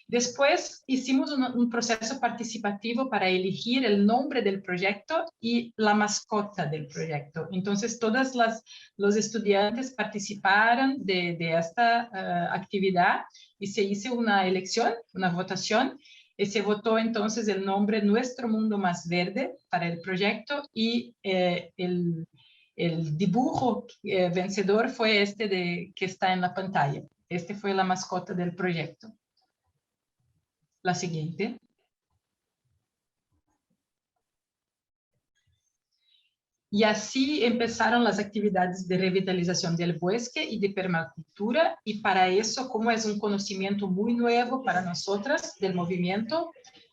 Después hicimos un proceso participativo para elegir el nombre del proyecto y la mascota del proyecto. Entonces, todos los estudiantes participaron de esta actividad y se hizo una elección, una votación, y se votó entonces el nombre Nuestro Mundo Más Verde para el proyecto, y el dibujo vencedor fue este que está en la pantalla. Este fue la mascota del proyecto. La siguiente. Y así empezaron las actividades de revitalización del bosque y de permacultura, y para eso, como es un conocimiento muy nuevo para nosotras del movimiento,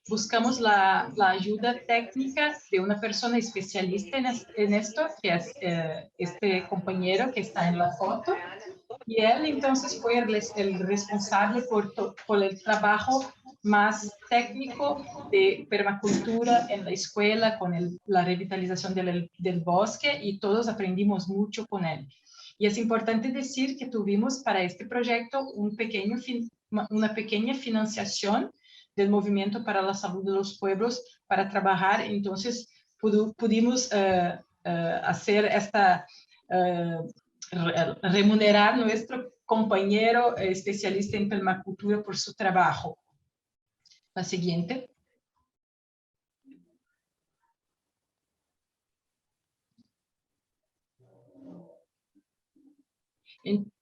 buscamos la ayuda técnica de una persona especialista en esto, que es este compañero que está en la foto, y él entonces fue el responsable por el trabajo más técnico de permacultura en la escuela, con la revitalización del bosque, y todos aprendimos mucho con él. Y es importante decir que tuvimos para este proyecto una pequeña financiación del Movimiento para la Salud de los Pueblos para trabajar. Entonces pudimos hacer esta... remunerar a nuestro compañero especialista en permacultura por su trabajo. La siguiente.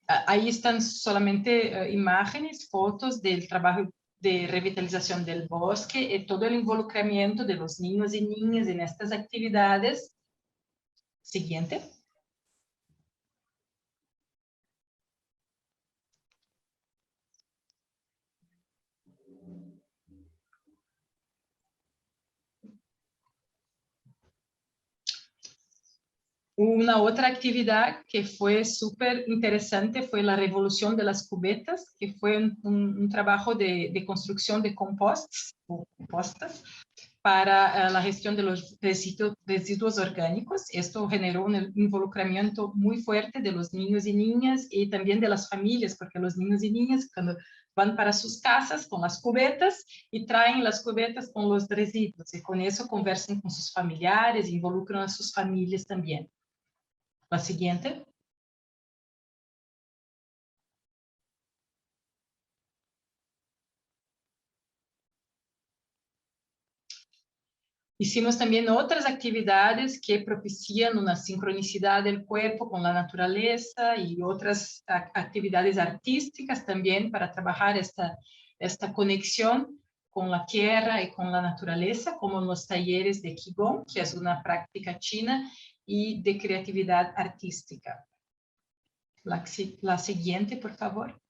Ahí están solamente imágenes, fotos del trabajo de revitalización del bosque y todo el involucramiento de los niños y niñas en estas actividades. Siguiente. Una otra actividad que fue súper interesante fue la revolución de las cubetas, que fue un trabajo de construcción de compostas para la gestión de los residuos orgánicos. Esto generó un involucramiento muy fuerte de los niños y niñas y también de las familias, porque los niños y niñas cuando van para sus casas con las cubetas y traen las cubetas con los residuos, y con eso conversan con sus familiares, involucran a sus familias también. La siguiente. Hicimos también otras actividades que propician una sincronicidad del cuerpo con la naturaleza y otras actividades artísticas también para trabajar esta conexión con la tierra y con la naturaleza, como los talleres de Qigong, que es una práctica china, y de creatividad artística. La siguiente, por favor.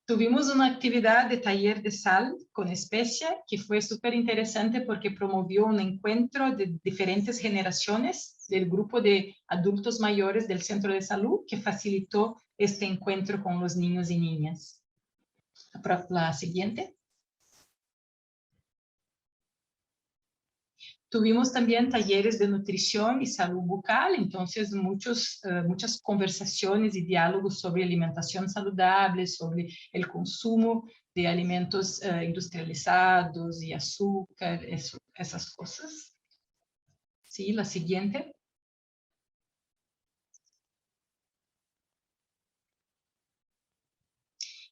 Tuvimos una actividad de taller de sal con especia que fue súper interesante porque promovió un encuentro de diferentes generaciones del grupo de adultos mayores del centro de salud que facilitó este encuentro con los niños y niñas. La siguiente. Tuvimos también talleres de nutrición y salud bucal, entonces muchas conversaciones y diálogos sobre alimentación saludable, sobre el consumo de alimentos industrializados y azúcar, esas cosas. Sí, la siguiente.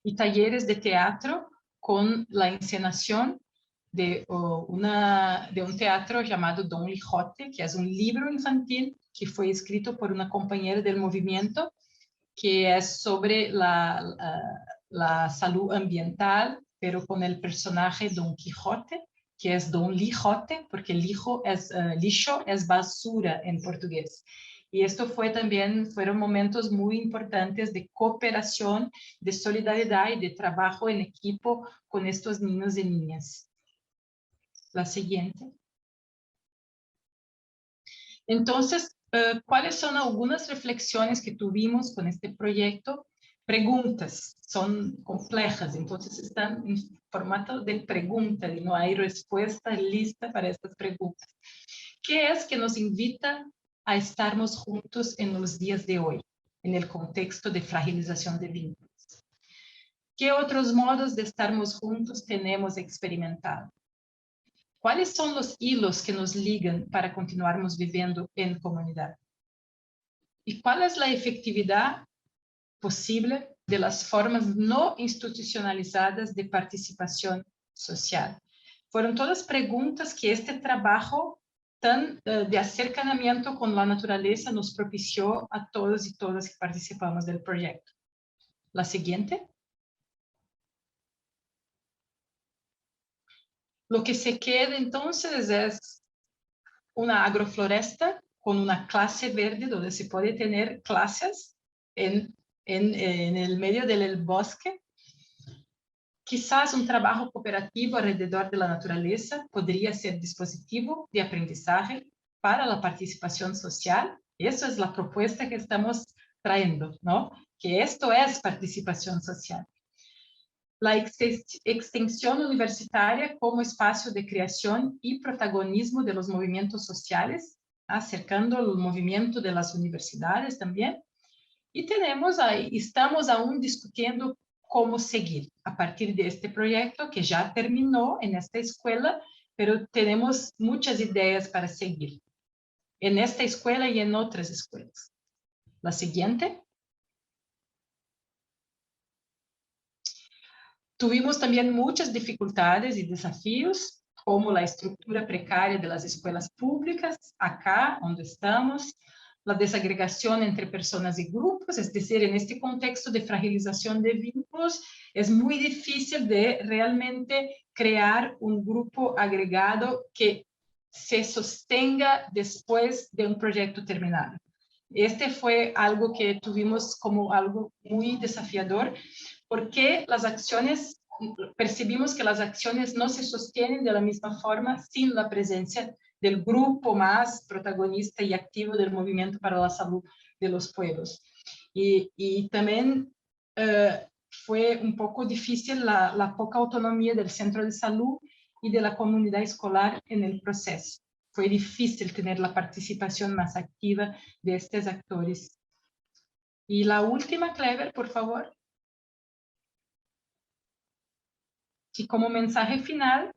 Y talleres de teatro con la encenación de un teatro llamado Don Quijote, que es un libro infantil que fue escrito por una compañera del movimiento, que es sobre la salud ambiental, pero con el personaje Don Quijote, que es Don Lijote, porque lixo es basura en portugués. Y esto fueron momentos muy importantes de cooperación, de solidaridad y de trabajo en equipo con estos niños y niñas. La siguiente. Entonces, ¿cuáles son algunas reflexiones que tuvimos con este proyecto? Preguntas, son complejas, entonces están en formato de pregunta y no hay respuesta lista para estas preguntas. ¿Qué es que nos invita a estarmos juntos en los días de hoy, en el contexto de fragilización de vínculos? ¿Qué otros modos de estarmos juntos tenemos experimentado? ¿Cuáles son los hilos que nos ligan para continuarmos viviendo en comunidad? ¿Y cuál es la efectividad posible de las formas no institucionalizadas de participación social? Fueron todas preguntas que este trabajo de acercamiento con la naturaleza nos propició a todos y todas que participamos del proyecto. La siguiente. Lo que se queda entonces es una agrofloresta con una clase verde donde se puede tener clases en el medio del bosque. Quizás un trabajo cooperativo alrededor de la naturaleza podría ser dispositivo de aprendizaje para la participación social. Esa es la propuesta que estamos trayendo, ¿no? Que esto es participación social. La extensión universitaria como espacio de creación y protagonismo de los movimientos sociales, acercando el movimiento de las universidades también. Y estamos aún discutiendo cómo seguir a partir de este proyecto que ya terminó en esta escuela, pero tenemos muchas ideas para seguir en esta escuela y en otras escuelas. La siguiente. Tuvimos también muchas dificultades y desafíos, como la estructura precaria de las escuelas públicas, acá donde estamos, la desagregación entre personas y grupos, es decir, en este contexto de fragilización de vínculos, es muy difícil de realmente crear un grupo agregado que se sostenga después de un proyecto terminado. Este fue algo que tuvimos como algo muy desafiador, porque percibimos que las acciones no se sostienen de la misma forma sin la presencia del grupo más protagonista y activo del movimiento para la salud de los pueblos. Y también fue un poco difícil la poca autonomía del centro de salud y de la comunidad escolar en el proceso. Fue difícil tener la participación más activa de estos actores. Y la última, Clever, por favor. Y como mensaje final,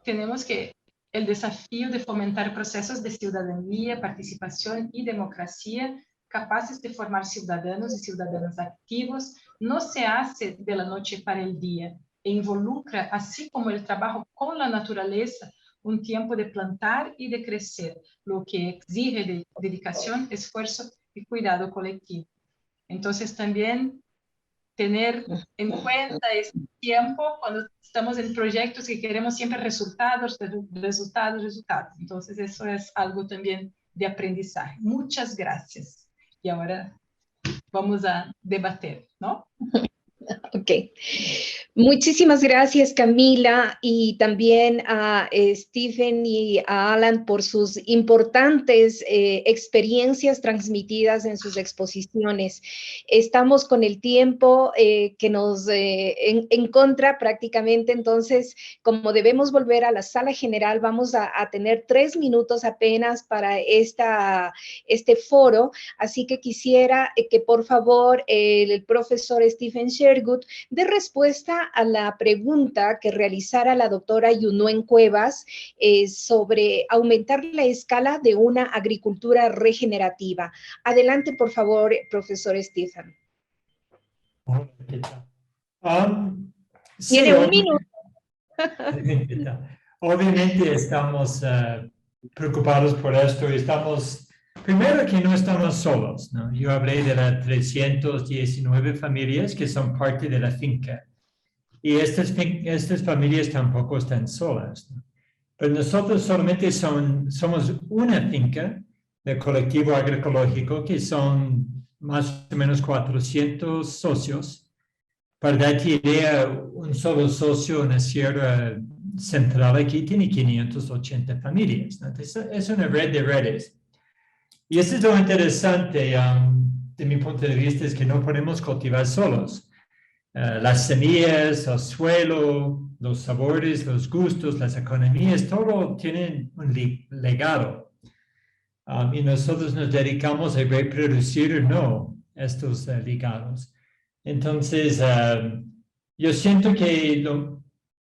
tenemos que el desafío de fomentar procesos de ciudadanía, participación y democracia capaces de formar ciudadanos y ciudadanas activos no se hace de la noche para el día, e involucra, así como el trabajo con la naturaleza, un tiempo de plantar y de crecer, lo que exige dedicación, esfuerzo y cuidado colectivo. Entonces también tener en cuenta este tiempo cuando estamos en proyectos que queremos siempre resultados. Entonces eso es algo también de aprendizaje. Muchas gracias. Y ahora vamos a debatir, ¿no? Ok. Muchísimas gracias, Camila, y también a Stephen y a Alan por sus importantes experiencias transmitidas en sus exposiciones. Estamos con el tiempo que nos en contra prácticamente, entonces, como debemos volver a la sala general, vamos a tener 3 minutos apenas para este foro, así que quisiera que por favor el profesor Stephen Sherwood dé respuesta a la pregunta que realizara la doctora Yunuen Cuevas sobre aumentar la escala de una agricultura regenerativa. Adelante, por favor, profesor Stephen. Tiene un minuto. Obviamente estamos preocupados por esto y primero que no estamos solos, ¿no? Yo hablé de las 319 familias que son parte de la finca. Y estas familias tampoco están solas, ¿no? Pero nosotros solamente somos una finca del colectivo agroecológico que son más o menos 400 socios. Para darte idea, un solo socio en la Sierra Central aquí tiene 580 familias, ¿no? Entonces, es una red de redes. Y esto es lo interesante de mi punto de vista, es que no podemos cultivar solos. Las semillas, el suelo, los sabores, los gustos, las economías, todo tienen un legado. Y nosotros nos dedicamos a reproducir o no estos legados. Entonces, yo siento que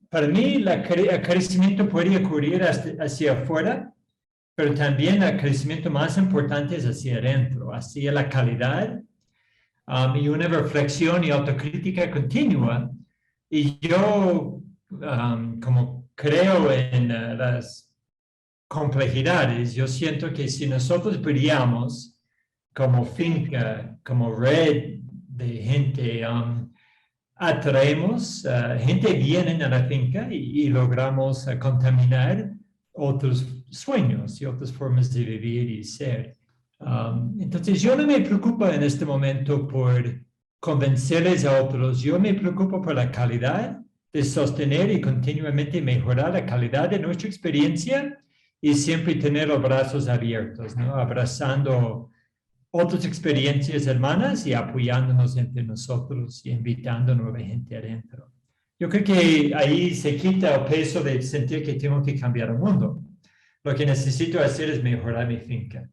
para mí el crecimiento puede ocurrir hacia afuera, pero también el crecimiento más importante es hacia adentro, hacia la calidad. Y una reflexión y autocrítica continua. Y yo, como creo en las complejidades, yo siento que si nosotros brillamos como finca, como red de gente, atraemos, gente viene a la finca y logramos contaminar otros sueños y otras formas de vivir y ser. Entonces, yo no me preocupo en este momento por convencerles a otros, yo me preocupo por la calidad de sostener y continuamente mejorar la calidad de nuestra experiencia y siempre tener los brazos abiertos, ¿no? Abrazando otras experiencias hermanas y apoyándonos entre nosotros y invitando nueva gente adentro. Yo creo que ahí se quita el peso de sentir que tengo que cambiar el mundo. Lo que necesito hacer es mejorar mi finca.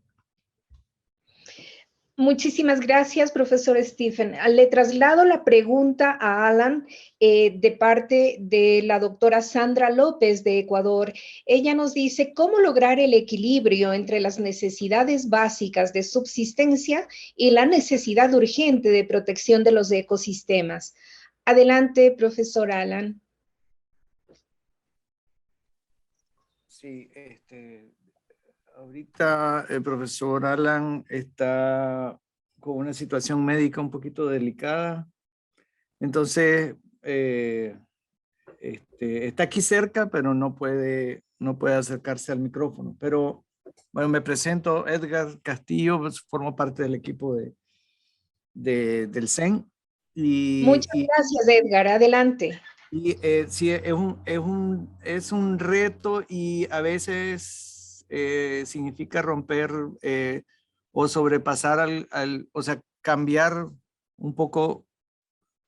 Muchísimas gracias, profesor Stephen. Le traslado la pregunta a Alan de parte de la doctora Sandra López de Ecuador. Ella nos dice, ¿cómo lograr el equilibrio entre las necesidades básicas de subsistencia y la necesidad urgente de protección de los ecosistemas? Adelante, profesor Alan. Sí, ahorita el profesor Alan está con una situación médica un poquito delicada. Entonces, está aquí cerca, pero no puede acercarse al micrófono. Pero, bueno, me presento, Edgar Castillo, pues, formo parte del equipo del CEN. Muchas gracias, Edgar. Adelante. Y sí, es un reto y a veces significa romper o sobrepasar o sea, cambiar un poco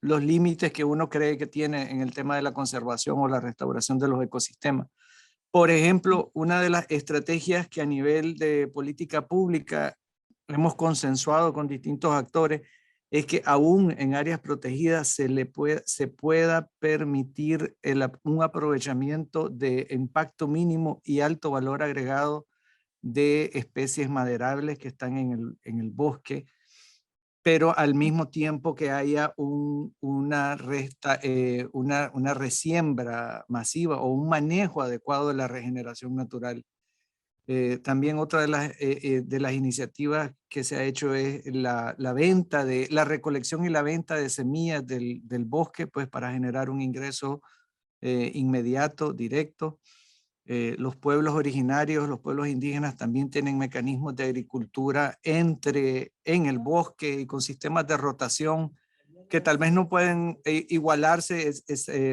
los límites que uno cree que tiene en el tema de la conservación o la restauración de los ecosistemas. Por ejemplo, una de las estrategias que a nivel de política pública hemos consensuado con distintos actores es que aún en áreas protegidas se pueda permitir un aprovechamiento de impacto mínimo y alto valor agregado de especies maderables que están en el bosque, pero al mismo tiempo que haya una resiembra masiva o un manejo adecuado de la regeneración natural. También otra de las iniciativas que se ha hecho es la recolección y la venta de semillas del bosque, pues para generar un ingreso inmediato, directo. Los pueblos originarios, los pueblos indígenas también tienen mecanismos de agricultura en el bosque y con sistemas de rotación que tal vez no pueden igualarse,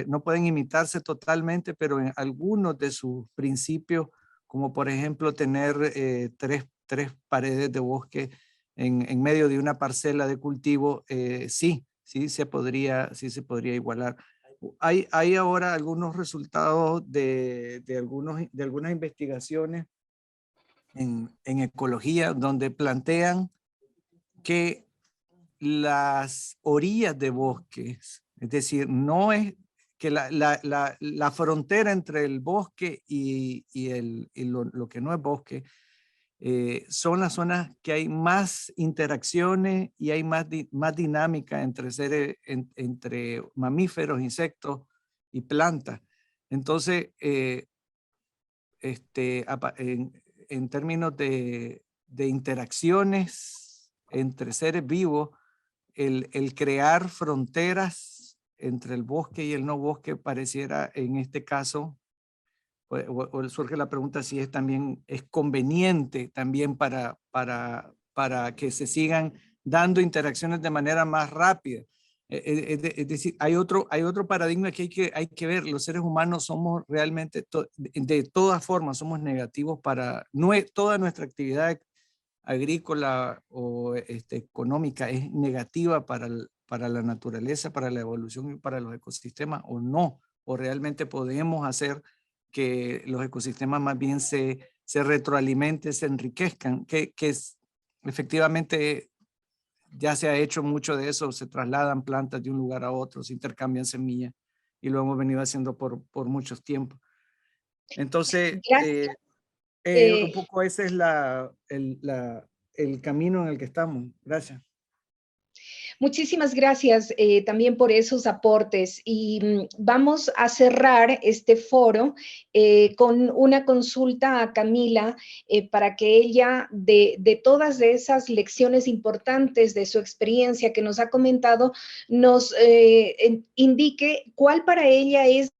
no pueden imitarse totalmente, pero en algunos de sus principios, como por ejemplo tener tres paredes de bosque en medio de una parcela de cultivo, sí se podría igualar. Hay ahora algunos resultados de algunas investigaciones en ecología donde plantean que las orillas de bosques, es decir, no es que la frontera entre el bosque y lo que no es bosque, son las zonas que hay más interacciones y hay más dinámica entre entre mamíferos, insectos y plantas. Entonces, en términos de interacciones entre seres vivos, el crear fronteras entre el bosque y el no bosque pareciera en este caso, o surge la pregunta si es conveniente también para que se sigan dando interacciones de manera más rápida. Es decir, hay otro paradigma que hay que ver. Los seres humanos somos realmente, de todas formas, somos negativos para toda nuestra actividad agrícola o económica es negativa para la naturaleza, para la evolución y para los ecosistemas, o no, o realmente podemos hacer que los ecosistemas más bien se retroalimenten, se enriquezcan, efectivamente ya se ha hecho mucho de eso, se trasladan plantas de un lugar a otro, se intercambian semillas, y lo hemos venido haciendo por mucho tiempo. Entonces, un poco ese es el camino en el que estamos. Gracias. Muchísimas gracias también por esos aportes, y vamos a cerrar este foro con una consulta a Camila para que ella, de todas esas lecciones importantes de su experiencia que nos ha comentado, nos indique cuál para ella es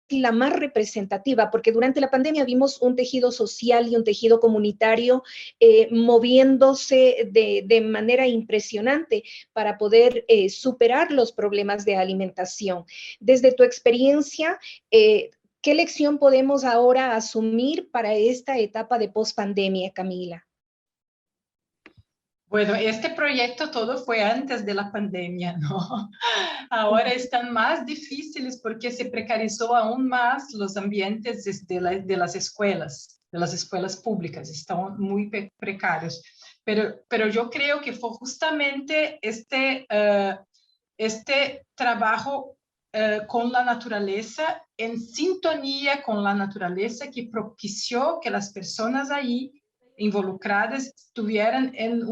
la más representativa, porque durante la pandemia vimos un tejido social y un tejido comunitario moviéndose de manera impresionante para poder superar los problemas de alimentación. Desde tu experiencia, ¿qué lección podemos ahora asumir para esta etapa de post-pandemia, Camila? Bueno, este proyecto todo fue antes de la pandemia, ¿no? Ahora están más difíciles porque se precarizó aún más los ambientes de las escuelas públicas, están muy precarios. Pero yo creo que fue justamente este trabajo con la naturaleza, en sintonía con la naturaleza, que propició que las personas ahí involucradas estuvieran en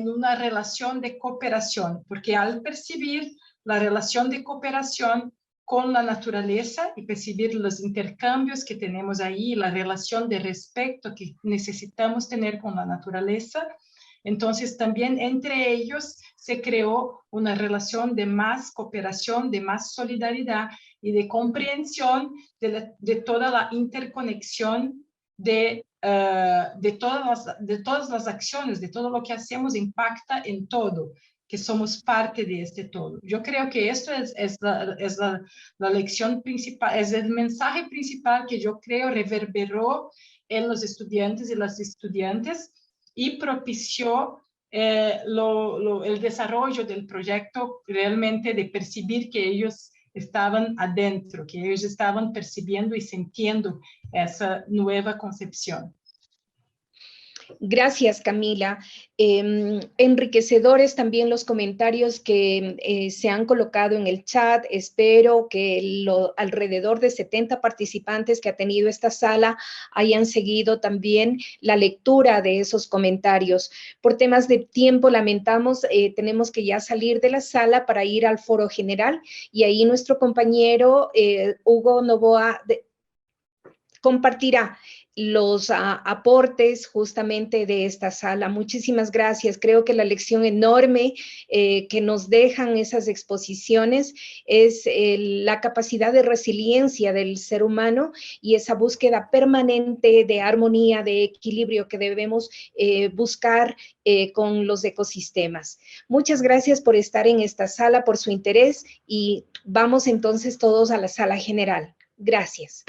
una relación de cooperación, porque al percibir la relación de cooperación con la naturaleza y percibir los intercambios que tenemos ahí, la relación de respeto que necesitamos tener con la naturaleza, entonces también entre ellos se creó una relación de más cooperación, de más solidaridad y de comprensión de toda la interconexión de todas las acciones, de todo lo que hacemos impacta en todo, que somos parte de este todo. Yo creo que esto es la lección principal, es el mensaje principal que yo creo reverberó en los estudiantes y las estudiantes y propició el desarrollo del proyecto, realmente de percibir que ellos estaban adentro, que ellos estaban percibiendo y sintiendo esa nueva concepción. Gracias, Camila. Enriquecedores también los comentarios que se han colocado en el chat. Espero que alrededor de 70 participantes que ha tenido esta sala hayan seguido también la lectura de esos comentarios. Por temas de tiempo, lamentamos, tenemos que ya salir de la sala para ir al foro general, y ahí nuestro compañero Hugo Novoa compartirá los aportes justamente de esta sala. Muchísimas gracias. Creo que la lección enorme que nos dejan esas exposiciones es la capacidad de resiliencia del ser humano y esa búsqueda permanente de armonía, de equilibrio que debemos buscar con los ecosistemas. Muchas gracias por estar en esta sala, por su interés, y vamos entonces todos a la sala general. Gracias.